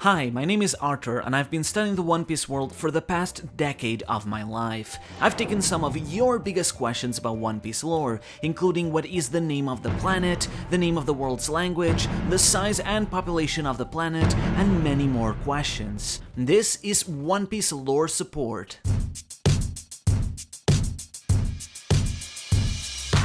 Hi, my name is Arthur and I've been studying the One Piece world for the past decade of my life. I've taken some of your biggest questions about One Piece lore, including what is the name of the planet, the name of the world's language, the size and population of the planet, and many more questions. This is One Piece lore support.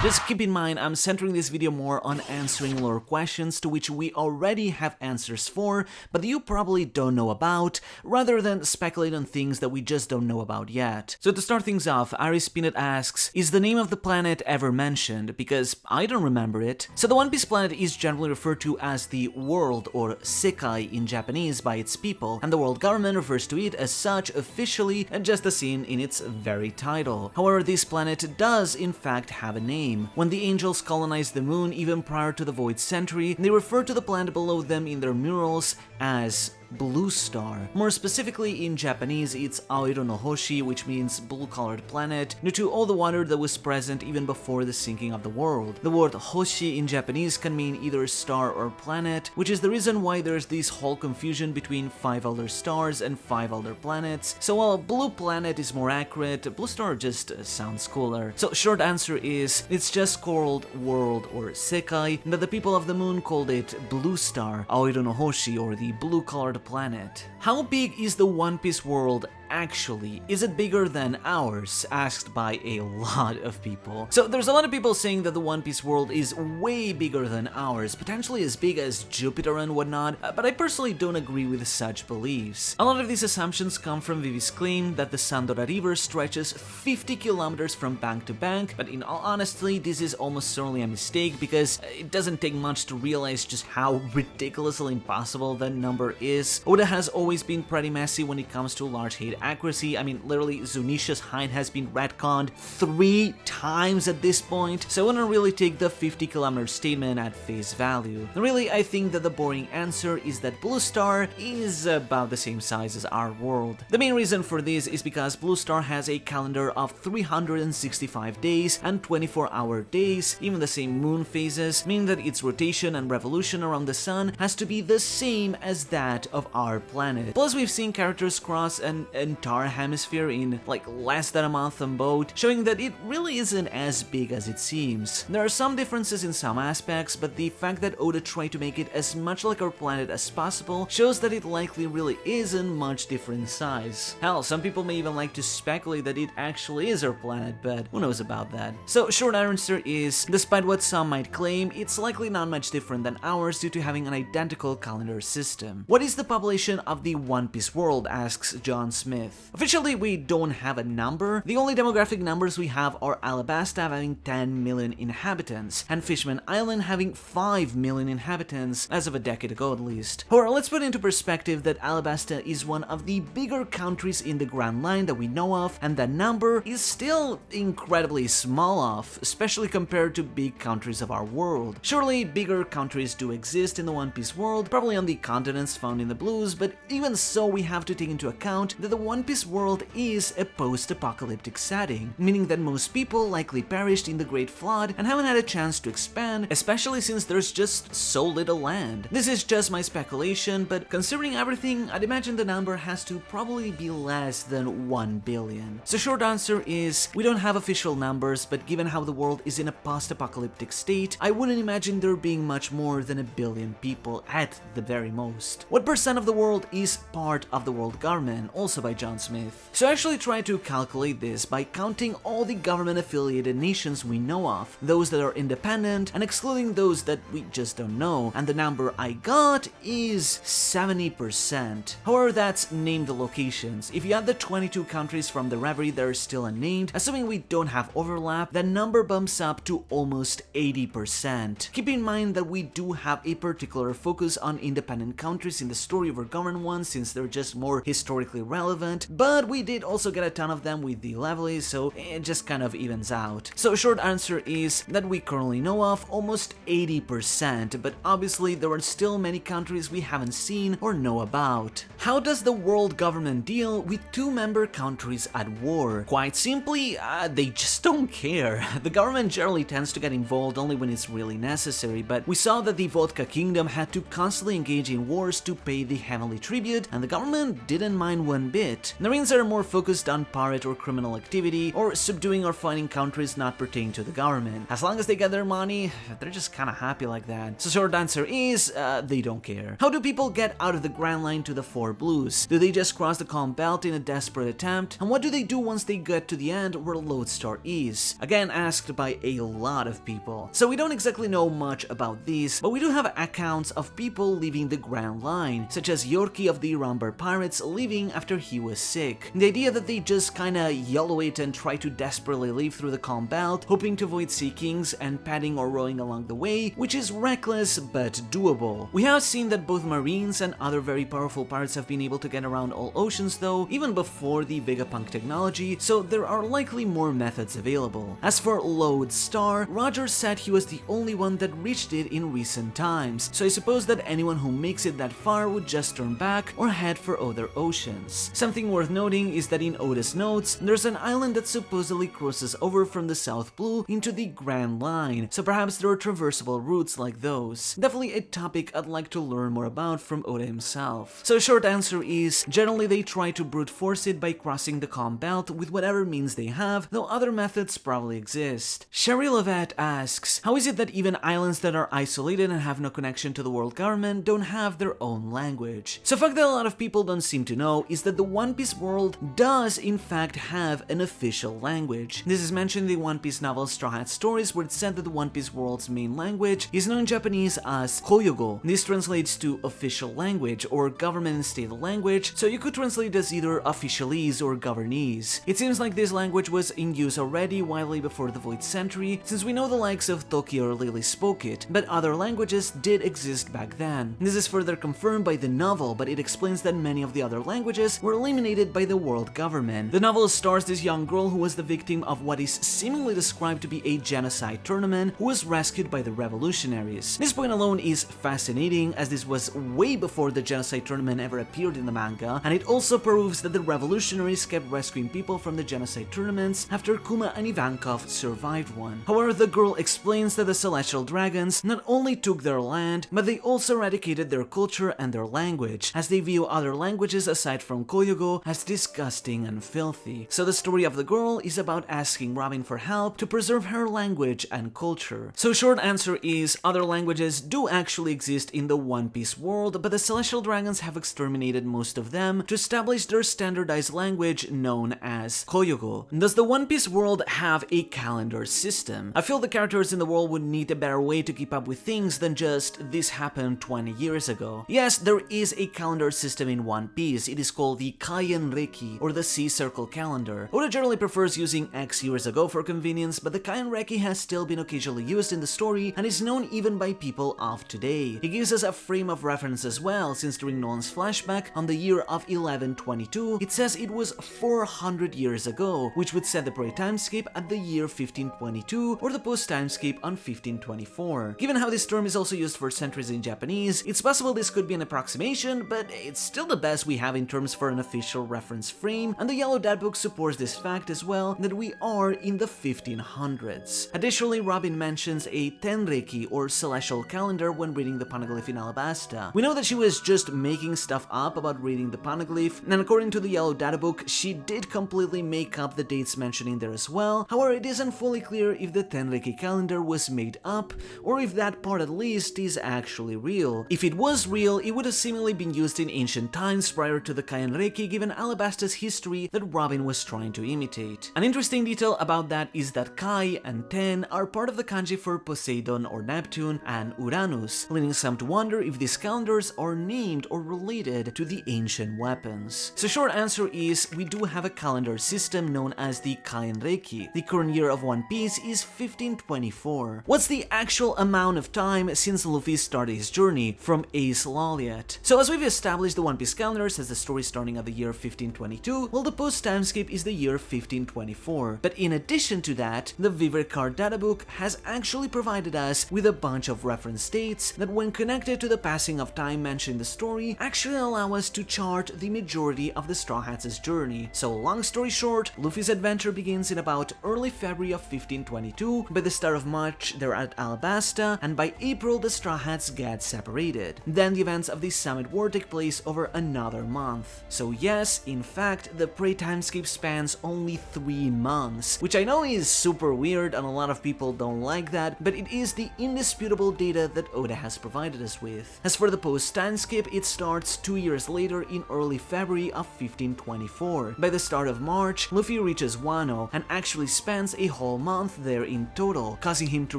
Just keep in mind, I'm centering this video more on answering lore questions to which we already have answers for, but you probably don't know about, rather than speculate on things that we just don't know about yet. So to start things off, Iris Peanut asks, is the name of the planet ever mentioned? Because I don't remember it. So the One Piece planet is generally referred to as the world, or Sekai in Japanese, by its people, and the world government refers to it as such officially, just as seen in its very title. However, this planet does in fact have a name. When the angels colonized the moon even prior to the Void Century, they referred to the planet below them in their murals as Blue Star. More specifically, in Japanese, it's Aoiro no Hoshi, which means blue-colored planet, due to all the water that was present even before the sinking of the world. The word Hoshi in Japanese can mean either star or planet, which is the reason why there's this whole confusion between 5 elder stars and 5 elder planets. So while blue planet is more accurate, blue star just sounds cooler. So short answer is, it's just called world or Sekai, and that the people of the moon called it Blue Star, Aoiro no Hoshi, or the blue-colored planet. How big is the One Piece world actually? Is it bigger than ours? Asked by a lot of people. So there's a lot of people saying that the One Piece world is way bigger than ours, potentially as big as Jupiter and whatnot, but I personally don't agree with such beliefs. A lot of these assumptions come from Vivi's claim that the Sandora River stretches 50 kilometers from bank to bank, but in all honesty, this is almost certainly a mistake because it doesn't take much to realize just how ridiculously impossible that number is. Oda has always been pretty messy when it comes to large height accuracy. I mean, literally, Zunisha's height has been retconned 3 times at this point, so I wouldn't really take the 50-kilometer statement at face value. Really, I think that the boring answer is that Blue Star is about the same size as our world. The main reason for this is because Blue Star has a calendar of 365 days and 24-hour days, even the same moon phases, meaning that its rotation and revolution around the sun has to be the same as that of our planet. Plus, we've seen characters cross an entire hemisphere in like less than a month on boat, showing that it really isn't as big as it seems. There are some differences in some aspects, but the fact that Oda tried to make it as much like our planet as possible shows that it likely really isn't much different in size. Hell, some people may even like to speculate that it actually is our planet, but who knows about that. So short answer is, despite what some might claim, it's likely not much different than ours due to having an identical calendar system. What is the population of the One Piece world? Asks John Smith. Officially, we don't have a number. The only demographic numbers we have are Alabasta having 10 million inhabitants, and Fishman Island having 5 million inhabitants, as of a decade ago at least. However, let's put into perspective that Alabasta is one of the bigger countries in the Grand Line that we know of, and that number is still incredibly small off, especially compared to big countries of our world. Surely, bigger countries do exist in the One Piece world, probably on the continents found in the blues, but even so, we have to take into account that the One Piece world is a post-apocalyptic setting, meaning that most people likely perished in the Great Flood and haven't had a chance to expand, especially since there's just so little land. This is just my speculation, but considering everything, I'd imagine the number has to probably be less than 1 billion. So short answer is, we don't have official numbers, but given how the world is in a post-apocalyptic state, I wouldn't imagine there being much more than 1 billion people at the very most. What percent of the world is part of the world government? Also by John Smith. So I actually tried to calculate this by counting all the government-affiliated nations we know of, those that are independent, and excluding those that we just don't know, and the number I got is 70%. However, that's named locations. If you add the 22 countries from the Reverie that are still unnamed, assuming we don't have overlap, that number bumps up to almost 80%. Keep in mind that we do have a particular focus on independent countries in the story over government ones, since they're just more historically relevant relevant, but we did also get a ton of them with the Lovely, so it just kind of evens out. So short answer is that we currently know of almost 80%, but obviously there are still many countries we haven't seen or know about. How does the world government deal with two member countries at war? Quite simply, they just don't care. The government generally tends to get involved only when it's really necessary, but we saw that the Vodka Kingdom had to constantly engage in wars to pay the heavenly tribute, and the government didn't mind one bit. The Marines are more focused on pirate or criminal activity, or subduing or fighting countries not pertaining to the government. As long as they get their money, they're just kinda happy like that. So short answer is, they don't care. How do people get out of the Grand Line to the Four Blues? Do they just cross the Calm Belt in a desperate attempt? And what do they do once they get to the end where Lodestar is? Again, asked by a lot of people. So we don't exactly know much about these, but we do have accounts of people leaving the Grand Line, such as Yorkie of the Rumbar Pirates leaving after he was sick. The idea that they just kinda yellow it and try to desperately leave through the Calm Belt, hoping to avoid Sea Kings and padding or rowing along the way, which is reckless but doable. We have seen that both Marines and other very powerful pirates have been able to get around all oceans though, even before the Vegapunk technology, so there are likely more methods available. As for Lodestar, Roger said he was the only one that reached it in recent times, so I suppose that anyone who makes it that far would just turn back or head for other oceans. Something worth noting is that in Oda's notes, there's an island that supposedly crosses over from the South Blue into the Grand Line, so perhaps there are traversable routes like those. Definitely a topic I'd like to learn more about from Oda himself. So short answer is, generally they try to brute force it by crossing the Calm Belt with whatever means they have, though other methods probably exist. Sherry Levet asks, how is it that even islands that are isolated and have no connection to the world government don't have their own language? So a fact that a lot of people don't seem to know is that the One Piece world does in fact have an official language. This is mentioned in the One Piece novel Straw Hat Stories, where it's said that the One Piece world's main language is known in Japanese as Koyogo. This translates to official language or government and state language, so you could translate it as either officialese or governese. It seems like this language was in use already widely before the Void Century, since we know the likes of Toki or Lily spoke it, but other languages did exist back then. This is further confirmed by the novel, but it explains that many of the other languages were eliminated by the world government. The novel stars this young girl who was the victim of what is seemingly described to be a genocide tournament, who was rescued by the revolutionaries. This point alone is fascinating, as this was way before the genocide tournament ever appeared in the manga, and it also proves that the revolutionaries kept rescuing people from the genocide tournaments after Kuma and Ivankov survived one. However, the girl explains that the Celestial Dragons not only took their land, but they also eradicated their culture and their language, as they view other languages aside from Koyogo as disgusting and filthy. So the story of the girl is about asking Robin for help to preserve her language and culture. So short answer is, other languages do actually exist in the One Piece world, but the Celestial Dragons have exterminated most of them to establish their standardized language known as Koyogo. Does the One Piece world have a calendar system? I feel the characters in the world would need a better way to keep up with things than just this happened 20 years ago. Yes, there is a calendar system in One Piece. It is called the Kaien Reki, or the Sea Circle calendar. Oda generally prefers using X years ago for convenience, but the Kaien Reki has still been occasionally used in the story and is known even by people of today. It gives us a frame of reference as well, since during Nolan's flashback on the year of 1122, it says it was 400 years ago, which would set the pre-time skip at the year 1522 or the post-time skip on 1524. Given how this term is also used for centuries in Japanese, it's possible this could be an approximation, but it's still the best we have in terms for an official reference frame, and the Yellow Dad Book supports this fact as well, that we are in the 1500s. Additionally, Robin mentions a Tenreki or celestial calendar when reading the Poneglyph in Alabasta. We know that she was just making stuff up about reading the Poneglyph, and according to the Yellow Data Book, she did completely make up the dates mentioned in there as well. However, it isn't fully clear if the Tenreki calendar was made up, or if that part at least is actually real. If it was real, it would have seemingly been used in ancient times prior to the Kaien Reki, given Alabasta's history that Robin was trying to imitate. An interesting detail about that is that Kai and Ten are part of the kanji for Poseidon or Neptune and Uranus, leading some to wonder if these calendars are named or related to the ancient weapons. So short answer is, we do have a calendar system known as the Kaien Reki. The current year of One Piece is 1524. What's the actual amount of time since Luffy started his journey? From Ace Lolliot. So as we've established, the One Piece calendar says the story starting at the year 1522, while the post-timeskip is the year 1524. But in addition to that, the Viver Card databook has actually provided us with a bunch of reference dates that, when connected to the passing of time mentioned in the story, actually allow us to chart the majority of the Straw Hats' journey. So long story short, Luffy's adventure begins in about early February of 1522, by the start of March they're at Alabasta, and by April the Straw Hats get separated. Then the events of the Summit War take place over another month. So yes, in fact, the pre-timeskip spans only 3 months, which I know is super weird and a lot of people don't like that, but it is the indisputable data that Oda has provided us with. As for the post-timeskip, it starts 2 years later in early February of 1524. By the start of March, Luffy reaches Wano and actually spends a whole month there in total, causing him to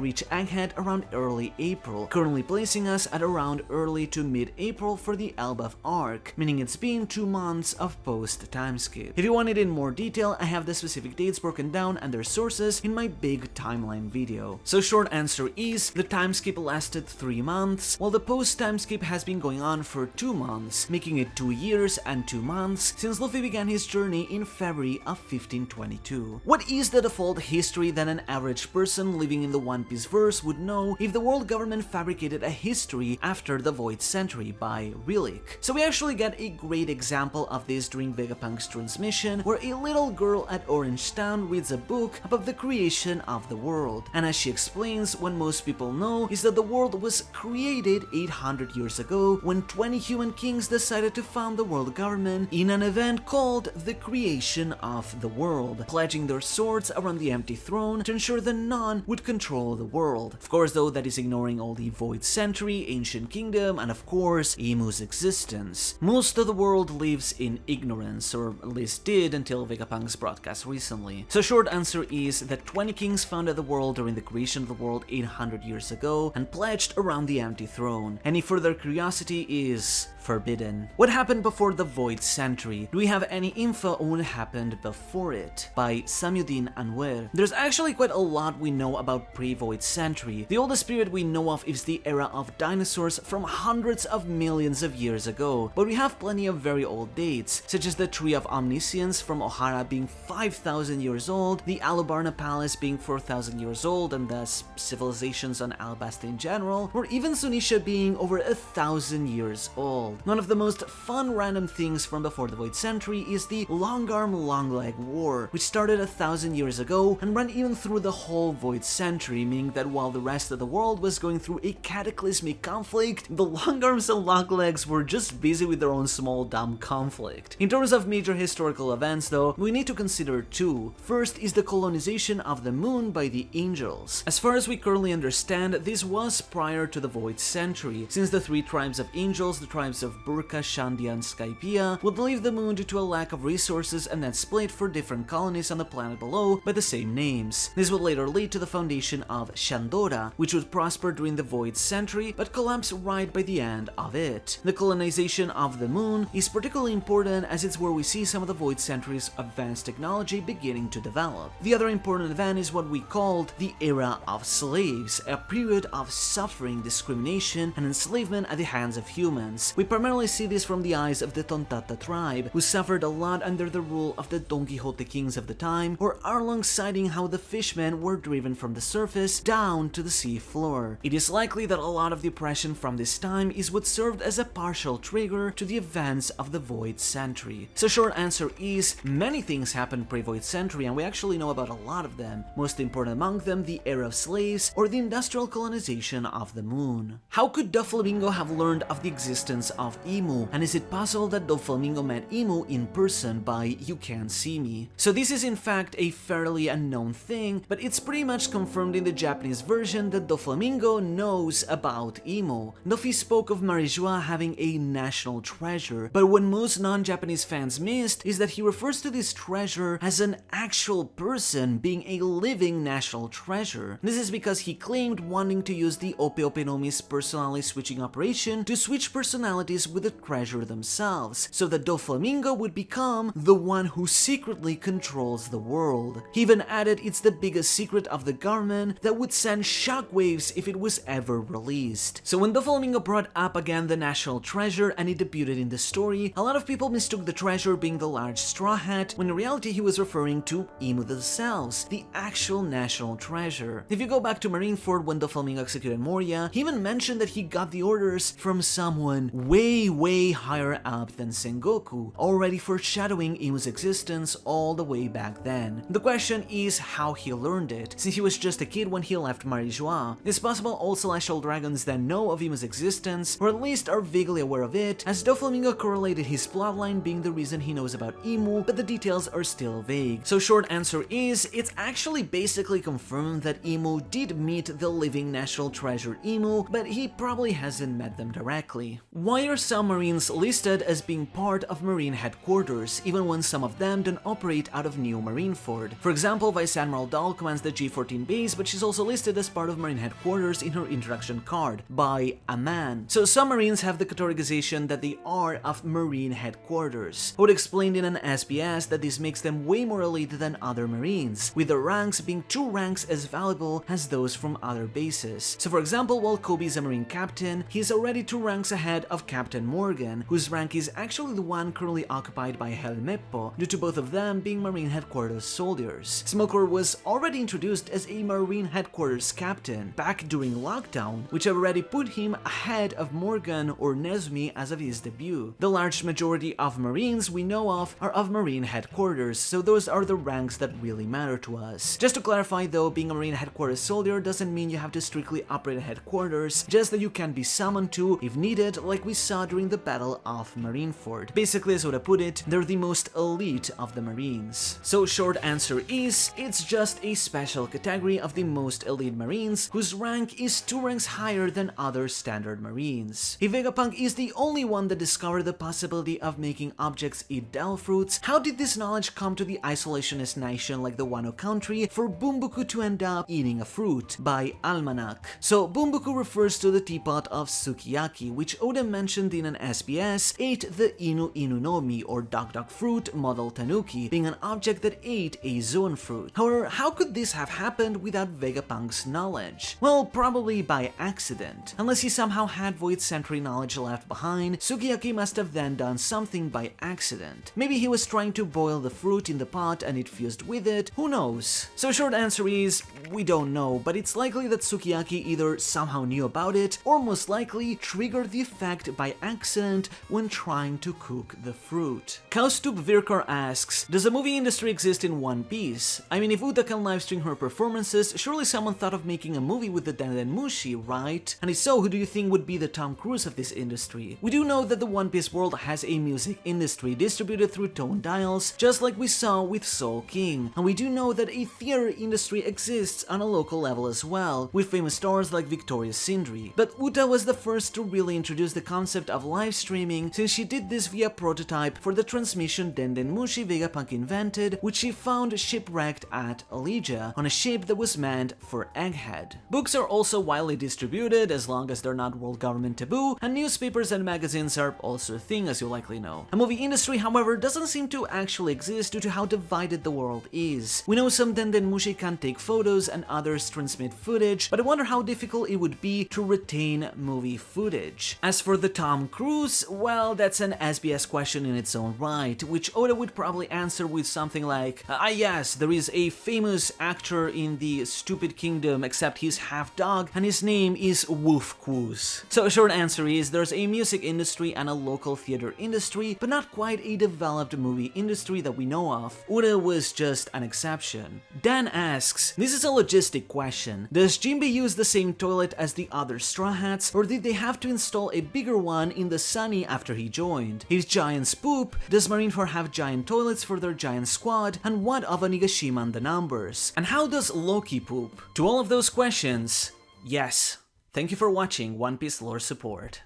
reach Egghead around early April, currently placing us at around early to mid-April for the Elbaf arc, meaning it's been 2 months of post-timeskip. If you want it in more detail, I have the specific dates broken down and their sources in my big timeline video. So short answer is, the timeskip lasted 3 months, while the post-timeskip has been going on for 2 months, making it 2 years and 2 months since Luffy began his journey in February of 1522. What is the default history that an average person living in the One Piece verse would know if the world government fabricated a history after the Void Century by Rillick? So we actually get a great example of this during Vegapunk's transmission, where a little girl at Orange Town reads a book about the creation of the world, and as she explains, what most people know is that the world was created 800 years ago when 20 human kings decided to found the world government in an event called the creation of the world, pledging their swords around the empty throne to ensure that none would control the world. Of course though, that is ignoring all the Void Century, Ancient Kingdom, and of course Imu's existence. Most of the world lives in ignorance, or at least did until Vegapunk's broadcast recently. So short answer is that 20 kings founded the world during the creation of the world 800 years ago and pledged around the empty throne. Any further curiosity is forbidden. What happened before the Void Century? Do we have any info on what happened before it? By Samyuddin Anwer. There's actually quite a lot we know about pre-Void Century. The oldest period we know of is the era of dinosaurs from hundreds of millions of years ago, but we have plenty of very old dates, such as the Tree of Omniscience from Ohara being 5,000 years old, the Alubarna Palace being 4,000 years old, and thus civilizations on Alabasta in general, or even Sunisha being over 1,000 years old. One of the most fun random things from before the Void Century is the Long Arm Long Leg War, which started 1,000 years ago and ran even through the whole Void Century, meaning that while the rest of the world was going through a cataclysmic conflict, the Long Arms and Long Legs were just busy with their own small dumb conflict. In terms of major historical events though, we need to consider two. First is the colonization of the moon by the angels. As far as we currently understand, this was prior to the Void Century, since the 3 tribes of angels, the tribes of Burka, Shandia, and Skypiea, would leave the moon due to a lack of resources and then split for different colonies on the planet below by the same names. This would later lead to the foundation of Shandora, which would prosper during the Void Century but collapse right by the end of it. The colonization of the moon is particularly important as it's where we see some of the Void Century's advanced technology beginning to develop. The other important event is what we called the Era of Slaves, a period of suffering, discrimination, and enslavement at the hands of humans. We primarily see this from the eyes of the Tontata tribe, who suffered a lot under the rule of the Don Quixote kings of the time, or Arlong citing how the fishmen were driven from the surface down to the sea floor. It is likely that a lot of the oppression from this time is what served as a partial trigger to the events of the Void Century. So short answer is, many things happened pre-Void Century and we actually know about a lot of them, most important among them the Era of Slaves or the industrial colonization of the moon. How could Doflamingo have learned of the existence of Imu, and is it possible that Doflamingo met Imu in person by You Can't See Me? So this is in fact a fairly unknown thing, but it's pretty much confirmed in the Japanese version that Doflamingo knows about Imu. Dofi spoke of Marijua having a national treasure, but what most non-Japanese fans missed is that he refers to this treasure as an actual person being a living national treasure. This is because he claimed wanting to use the Ope Ope no Mi's personality switching operation to switch personalities with the treasure themselves, so that Doflamingo would become the one who secretly controls the world. He even added it's the biggest secret of the government that would send shockwaves if it was ever released. So when Doflamingo brought up again the national treasure and it debuted in the story, a lot of people people mistook the treasure being the large straw hat, when in reality he was referring to Emu themselves, the actual national treasure. If you go back to Marineford when Doflamingo executed Moria, he even mentioned that he got the orders from someone way higher up than Sengoku, already foreshadowing Emu's existence all the way back then. The question is how he learned it, since he was just a kid when he left Marijois. It's possible all celestial dragons then know of Emu's existence, or at least are vaguely aware of it, as Doflamingo correlated his plotline being the reason he knows about Emu, but the details are still vague. So short answer is, it's actually basically confirmed that Emu did meet the living national treasure Emu, but he probably hasn't met them directly. Why are some marines listed as being part of marine headquarters, even when some of them don't operate out of New Marineford? For example, Vice Admiral Dahl commands the G14 base, but she's also listed as part of marine headquarters in her introduction card, by a man. So some marines have the categorization that they are of marine headquarters. Hood explained in an SBS that this makes them way more elite than other marines, with their ranks being 2 ranks as valuable as those from other bases. So for example, while Kobe is a marine captain, he's already 2 ranks ahead of Captain Morgan, whose rank is actually the one currently occupied by Helmeppo, due to both of them being marine headquarters soldiers. Smoker was already introduced as a marine headquarters captain back during lockdown, which have already put him ahead of Morgan or Nezumi as of his debut. The large majority of marines we know of are of marine headquarters, so those are the ranks that really matter to us. Just to clarify though, being a marine headquarters soldier doesn't mean you have to strictly operate at headquarters, just that you can be summoned to if needed, like we saw during the Battle of Marineford. Basically, as I put it, they're the most elite of the marines. So short answer is, it's just a special category of the most elite marines whose rank is 2 ranks higher than other standard marines. If Vegapunk is the only one that discovered the possibility of making objects eat Del fruits, how did this knowledge come to the isolationist nation like the Wano country for Bumbuku to end up eating a fruit? By Almanac. So Bumbuku refers to the teapot of Sukiyaki, which Oda mentioned in an SBS ate the Inu Inu no Mi or Dog fruit model Tanuki, being an object that ate a Zoan fruit. However, how could this have happened without Vegapunk's knowledge? Well, probably by accident. Unless he somehow had Void Century knowledge left behind, Sukiyaki must have then done something by accident. Maybe he was trying to boil the fruit in the pot and it fused with it, who knows? So short answer is, we don't know, but it's likely that Sukiyaki either somehow knew about it, or most likely triggered the effect by accident when trying to cook the fruit. Kaustup Virkar asks, does a movie industry exist in One Piece? I mean, if Uta can livestream her performances, surely someone thought of making a movie with the Dendenmushi, right? And if so, who do you think would be the Tom Cruise of this industry? We do know that the One Piece world has a music industry distributed through tone dials, just like we saw with Soul King, and we do know that a theater industry exists on a local level as well, with famous stars like Victoria Sindri. But Uta was the first to really introduce the concept of live streaming, since she did this via prototype for the transmission Dendenmushi Vegapunk invented, which she found shipwrecked at Elygia, on a ship that was meant for Egghead. Books are also widely distributed, as long as they're not world government taboo, and newspapers and magazines are also a thing, as you likely know. A movie industry, however, doesn't seem to actually exist due to how divided the world is. We know some Dendenmushi can take photos and others transmit footage, but I wonder how difficult it would be to retain movie footage. As for the Tom Cruise, well, that's an SBS question in its own right, which Oda would probably answer with something like, yes, there is a famous actor in the Stupid Kingdom, except he's half dog, and his name is Wolf Cruise. So a short answer is, there's a music industry and a local theater industry, but not quite a developed movie industry that we know of. Oda was just an exception. Dan asks, this is a logistic question. Does Jinbe use the same toilet as the other Straw Hats, or did they have to install a bigger one in the Sunny after he joined? His giant's poop? Does Marineford have giant toilets for their giant squad? And what of Onigashima and the numbers? And how does Loki poop? To all of those questions, yes. Thank you for watching One Piece Lore Support.